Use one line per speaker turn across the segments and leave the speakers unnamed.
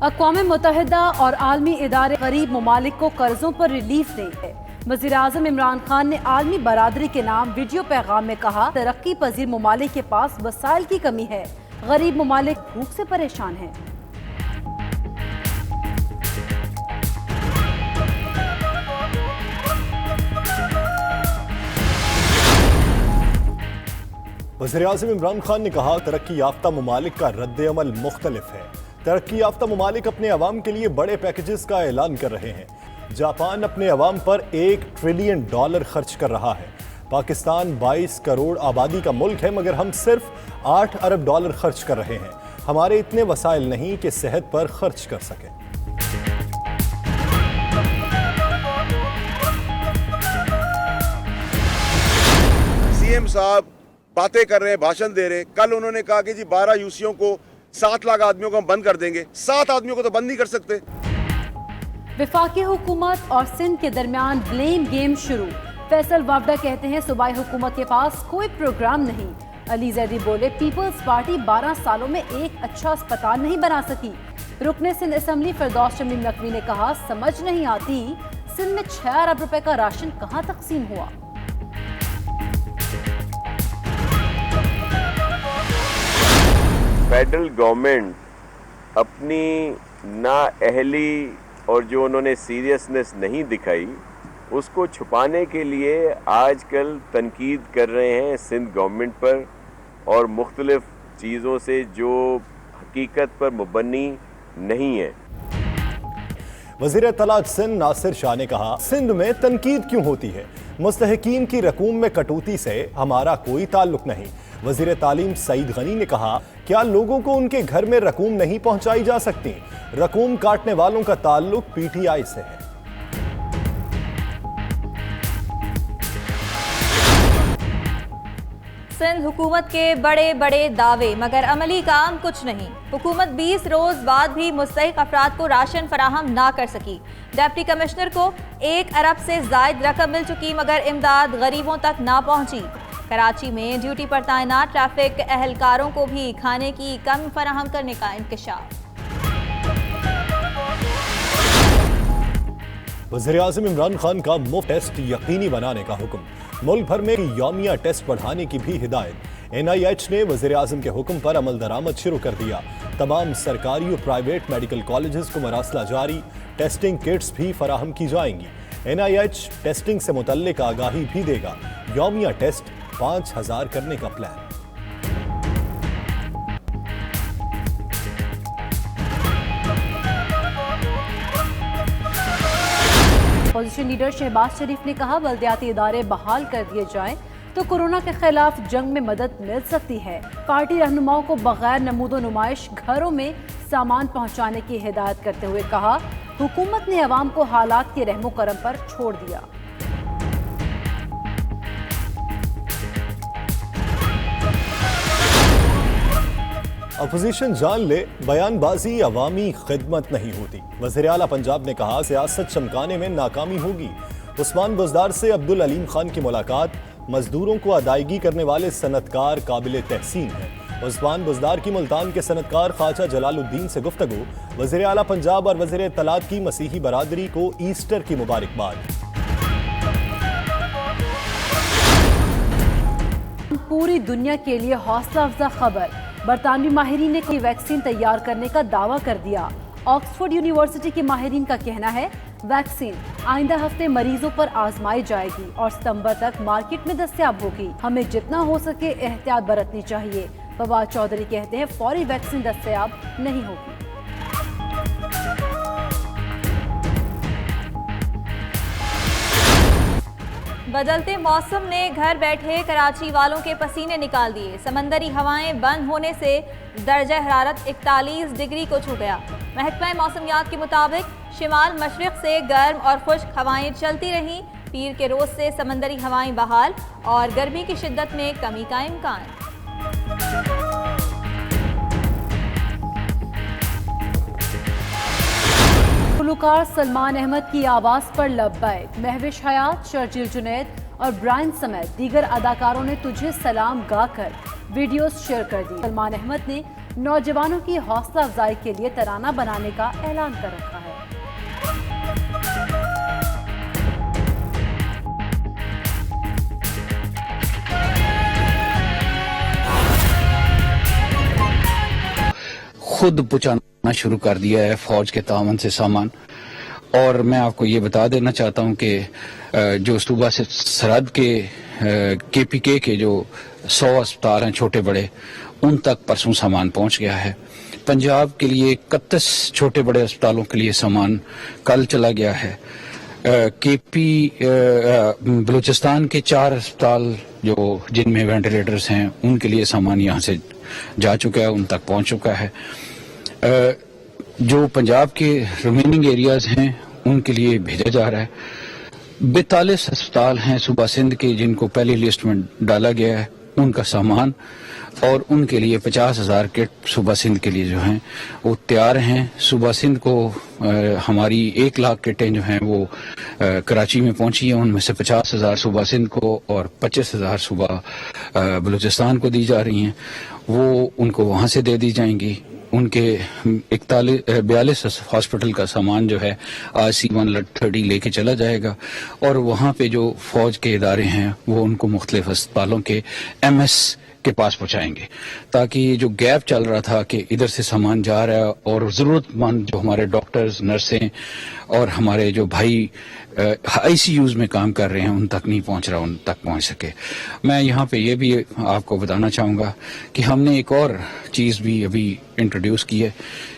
اقوام متحدہ اور عالمی ادارے غریب ممالک کو قرضوں پر ریلیف دیں گے۔ وزیراعظم عمران خان نے عالمی برادری کے نام ویڈیو پیغام میں کہا، ترقی پذیر ممالک کے پاس وسائل کی کمی ہے، غریب ممالک بھوک سے پریشان ہیں۔
وزیراعظم عمران خان نے کہا، ترقی یافتہ ممالک کا رد عمل مختلف ہے۔ ترقی یافتہ ممالک اپنے عوام کے لیے بڑے پیکیجز کا اعلان کر رہے ہیں۔ جاپان اپنے عوام پر $1 ٹریلین خرچ کر رہا ہے۔ پاکستان 22 کروڑ آبادی کا ملک ہے، مگر ہم صرف $8 ارب خرچ کر رہے ہیں۔ ہمارے اتنے وسائل نہیں کہ صحت پر خرچ کر سکیں۔
سی ایم صاحب باتیں کر رہے ہیں، بھاشن دے رہے ہیں۔ کل انہوں نے کہا کہ جی 12 یوسیوں کو 7 لاکھ آدمیوں کو ہم بند کر دیں گے۔ 7 آدمیوں کو تو بند نہیں کر سکتے۔
وفاقی حکومت اور سندھ کے درمیان بلیم گیم شروع۔ فیصل وافدہ کہتے ہیں صوبائی حکومت کے پاس کوئی پروگرام نہیں۔ علی زیدی بولے، پیپلز پارٹی 12 سالوں میں ایک اچھا اسپتال نہیں بنا سکی۔ رکن سندھ اسمبلی فردوس شمیم نقوی نے کہا، سمجھ نہیں آتی سندھ میں 6 ارب روپے کا راشن کہاں تقسیم ہوا۔
فیڈرل گورنمنٹ اپنی نااہلی اور جو انہوں نے سیریسنس نہیں دکھائی اس کو چھپانے کے لیے آج کل تنقید کر رہے ہیں سندھ گورنمنٹ پر اور مختلف چیزوں سے جو حقیقت پر مبنی نہیں ہے۔
وزیر اطلاعات سندھ ناصر شاہ نے کہا، سندھ میں تنقید کیوں ہوتی ہے؟ مستحقین کی رقوم میں کٹوتی سے ہمارا کوئی تعلق نہیں۔ وزیر تعلیم سعید غنی نے کہا، کیا لوگوں کو ان کے گھر میں رقوم نہیں پہنچائی جا سکتی؟ رقوم کاٹنے والوں کا تعلق پی ٹی آئی سے ہے۔
سندھ حکومت کے بڑے بڑے دعوے مگر عملی کام کچھ نہیں۔ حکومت 20 روز بعد بھی مستحق افراد کو راشن فراہم نہ کر سکی۔ ڈپٹی کمشنر کو 1 ارب سے زائد رقم مل چکی مگر امداد غریبوں تک نہ پہنچی۔ کراچی میں ڈیوٹی پر تعینات ٹریفک اہلکاروں کو بھی کھانے کی کم فراہم کرنے کا انکشاف۔
وزیراعظم عمران خان کا مفت ٹیسٹ یقینی بنانے کا حکم۔ ملک بھر میں یومیہ ٹیسٹ بڑھانے کی بھی ہدایت۔ NIH نے وزیراعظم کے حکم پر عمل درآمد شروع کر دیا۔ تمام سرکاری و پرائیویٹ میڈیکل کالجز کو مراسلہ جاری، ٹیسٹنگ کٹس بھی فراہم کی جائیں گی۔ NIH ٹیسٹنگ سے متعلق آگاہی بھی دے گا۔ یومیہ ٹیسٹ 5000 کرنے کا پلان۔
اپوزیشن لیڈر شہباز شریف نے کہا، بلدیاتی ادارے بحال کر دیے جائیں تو کورونا کے خلاف جنگ میں مدد مل سکتی ہے۔ پارٹی رہنماؤں کو بغیر نمود و نمائش گھروں میں سامان پہنچانے کی ہدایت کرتے ہوئے کہا، حکومت نے عوام کو حالات کے رحم و کرم پر چھوڑ دیا۔
اپوزیشن جان لے، بیان بازی عوامی خدمت نہیں ہوتی۔ وزیر اعلیٰ پنجاب نے کہا، سیاست چمکانے میں ناکامی ہوگی۔ عثمان بزدار سے عبدالعلیم خان کی ملاقات، مزدوروں کو ادائیگی کرنے والے صنعتکار قابل تحسین ہیں۔ عثمان بزدار کی ملتان کے صنعتکار خواجہ جلال الدین سے گفتگو۔ وزیر اعلیٰ پنجاب اور وزیر اطلاعات کی مسیحی برادری کو ایسٹر کی مبارکباد۔
پوری دنیا کے لیے حوصلہ افزا خبر، برطانوی ماہرین نے کوئی ویکسین تیار کرنے کا دعویٰ کر دیا۔ آکسفورڈ یونیورسٹی کے ماہرین کا کہنا ہے، ویکسین آئندہ ہفتے مریضوں پر آزمائی جائے گی اور ستمبر تک مارکیٹ میں دستیاب ہوگی۔ ہمیں جتنا ہو سکے احتیاط برتنی چاہیے۔ فواد چودھری کہتے ہیں، فوری ویکسین دستیاب نہیں ہوگی۔
بدلتے موسم نے گھر بیٹھے کراچی والوں کے پسینے نکال دیے۔ سمندری ہوائیں بند ہونے سے درجہ حرارت 41 ڈگری کو چھو گیا۔ محکمہ موسمیات کے مطابق شمال مشرق سے گرم اور خشک ہوائیں چلتی رہیں۔ پیر کے روز سے سمندری ہوائیں بحال اور گرمی کی شدت میں کمی کا امکان۔
گلوکار سلمان احمد کی آواز پر لبیک، مہوش حیات، شرجیل جنید اور برائن سمیت دیگر اداکاروں نے تجھے سلام گا کر ویڈیوز شیئر کر دی۔ سلمان احمد نے नौजवानों की हौसला अफजाई के लिए तराना बनाने का ऐलान कर रखा है।
खुद पहुंचाना शुरू कर दिया है फौज के तावन से सामान। और मैं आपको ये बता देना चाहता हूं कि जो सूबा से सरहद के KPK के जो 100 अस्पताल हैं छोटे बड़े, उन तक परसों सामान पहुंच गया है। पंजाब के लिए 31 छोटे बड़े अस्पतालों के लिए सामान कल चला गया है। बलूचिस्तान के 4 अस्पताल जो जिनमें वेंटिलेटर्स हैं, उनके लिए सामान यहाँ से जा चुका है, उन तक पहुंच चुका है। जो पंजाब के रिमेनिंग एरियाज हैं उनके लिए भेजा जा रहा है। 42 अस्पताल हैं सूबा सिंध के जिनको पहली लिस्ट में डाला गया है, उनका सामान और उनके लिए 50,000 किट सूबा सिंध के लिए जो हैं वो तैयार हैं। सूबा सिंध को हमारी 1 लाख किटें जो हैं वो कराची में पहुंची हैं, उनमें से 50,000 सूबा सिंध को और 25,000 सूबा बलूचिस्तान को दी जा रही हैं। वो उनको वहां से दे दी जाएंगी। उनके 42 हॉस्पिटल का सामान जो है आज C-130 लेके चला जाएगा और वहाँ पे जो फौज के इदारे हैं वो उनको मुख्तलिफ अस्पतालों के MS के पास पहुंचाएंगे, ताकि जो गैप चल रहा था कि इधर से सामान जा रहा है और ज़रूरतमंद जो हमारे डॉक्टर्स, नर्सें और हमारे जो भाई ICUs में काम कर रहे हैं उन तक नहीं पहुंच रहा, उन तक पहुंच सके। मैं यहाँ पे ये भी आपको बताना चाहूँगा कि हमने एक और चीज़ भी अभी इंट्रोड्यूस की है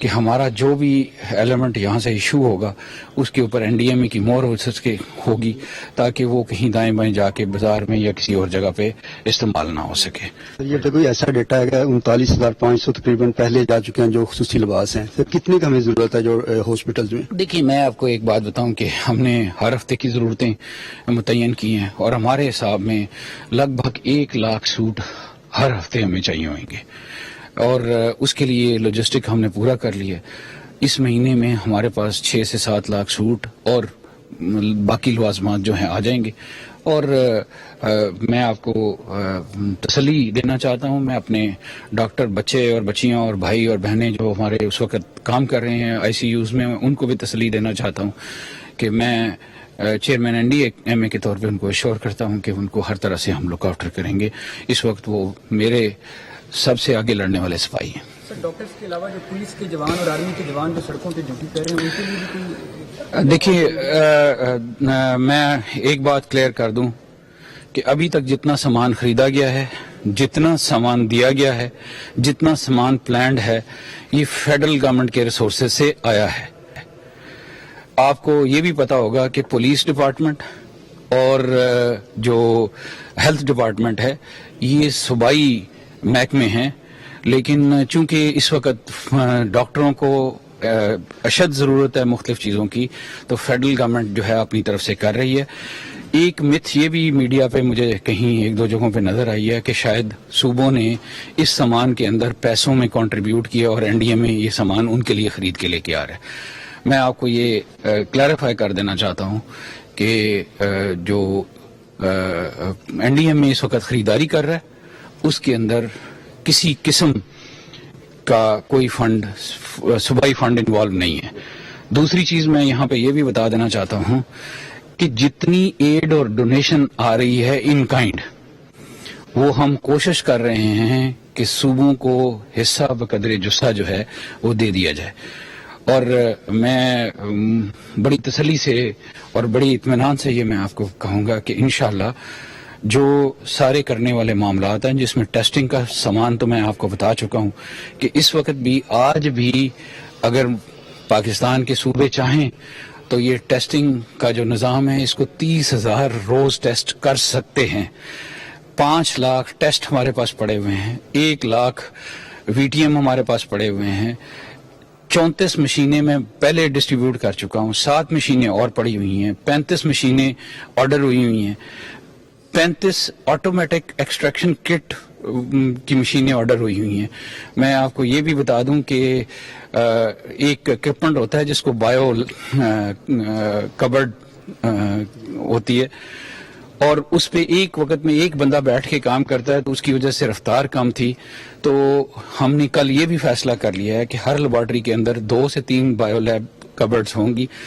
कि हमारा जो भी एलिमेंट यहाँ से इशू होगा उसके ऊपर NDMA की मोहर हो सके होगी, ताकि वो कहीं दाएं बाएं जाके बाजार में या किसी और जगह पे इस्तेमाल ना हो सके।
ये तो कोई ऐसा डेटा है कि 39,500 तकरीबन पहले जा चुके हैं जो खुसूसी लिबास हैं, तो कितने का हमें जरूरत है जो हॉस्पिटल्स में?
देखिए, मैं आपको एक बात बताऊं कि हमने हर हफ्ते की ज़रूरतें मुतय्यन की हैं और हमारे हिसाब में लगभग 1 लाख सूट हर हफ्ते हमें चाहिए होंगे और उसके लिए लॉजिस्टिक हमने पूरा कर लिया। इस महीने में हमारे पास 6 से 7 लाख सूट और बाकी लवाजमात जो हैं आ जाएंगे। और मैं आपको तसल्ली देना चाहता हूं, मैं अपने डॉक्टर बच्चे और बच्चियां और भाई और बहनें जो हमारे उस वक्त काम कर रहे हैं ICUs में, उनको भी तसल्ली देना चाहता हूं कि मैं चेयरमैन NDMA के तौर पे उनको एश्योर करता हूं कि उनको हर तरह से हम लुक आफ्टर करेंगे। इस वक्त वो मेरे सबसे आगे लड़ने वाले सिपाही हैं।
सर, डॉक्टर्स के अलावा जो पुलिस के जवान और आर्मी के जवान जो सड़कों पे ड्यूटी कर रहे हैं उनके लिए भी कोई?
देखिए, मैं एक बात क्लियर कर दूं कि अभी तक जितना सामान खरीदा गया है, जितना सामान दिया गया है, जितना सामान प्लान्ड है, ये फेडरल गवर्नमेंट के रिसोर्सेज से आया है। आपको ये भी पता होगा कि पुलिस डिपार्टमेंट और जो हेल्थ डिपार्टमेंट है ये सूबाई महकमे हैं, लेकिन चूंकि इस वक्त डॉक्टरों को अशद ज़रूरत है मुख्तलिफ चीज़ों की, तो फेडरल गवर्नमेंट जो है अपनी तरफ से कर रही है। एक मिथ ये भी मीडिया पे मुझे कहीं 1-2 जगहों पे नज़र आई है कि शायद सूबों ने इस सामान के अंदर पैसों में कंट्रीब्यूट किया और NDMA ये सामान उनके लिए खरीद के लेके आ रहा है। मैं आपको ये क्लैरिफाई कर देना चाहता हूँ कि जो NDMA इस वक्त खरीदारी कर रहा है उसके अंदर किसी किस्म का कोई फंड, सूबाई फंड इन्वॉल्व नहीं है। दूसरी चीज मैं यहाँ पे ये भी बता देना चाहता हूँ कि जितनी एड और डोनेशन आ रही है इन काइंड, वो हम कोशिश कर रहे हैं कि सूबों को हिस्सा बकदरे जुस्सा जो है वो दे दिया जाए। और मैं बड़ी तसल्ली से और बड़ी इत्मीनान से ये मैं आपको कहूँगा कि इंशाल्लाह जो सारे करने वाले मामलात हैं, जिसमें टेस्टिंग का सामान तो मैं आपको बता चुका हूं कि इस वक्त भी, आज भी अगर पाकिस्तान के सूबे चाहें तो ये टेस्टिंग का जो निज़ाम है इसको 30,000 रोज टेस्ट कर सकते हैं। 5 लाख टेस्ट हमारे पास पड़े हुए हैं, 1 लाख VTM हमारे पास पड़े हुए हैं। 34 मशीनें मैं पहले डिस्ट्रीब्यूट कर चुका हूं, 7 मशीनें और पड़ी हुई हैं, 35 मशीनें ऑर्डर हुई हैं, 35 ऑटोमेटिक एक्सट्रैक्शन किट की मशीनें ऑर्डर हुई हैं। मैं आपको ये भी बता दूं कि एक इक्विपमेंट होता है जिसको बायो कबर्ड होती है, اور اس پہ ایک وقت میں ایک بندہ بیٹھ کے کام کرتا ہے تو اس کی وجہ سے رفتار کم تھی. تو ہم نے کل یہ بھی فیصلہ کر لیا ہے کہ ہر لیبارٹری کے اندر 2 سے 3 بایو لیب کبرڈز ہوں گی.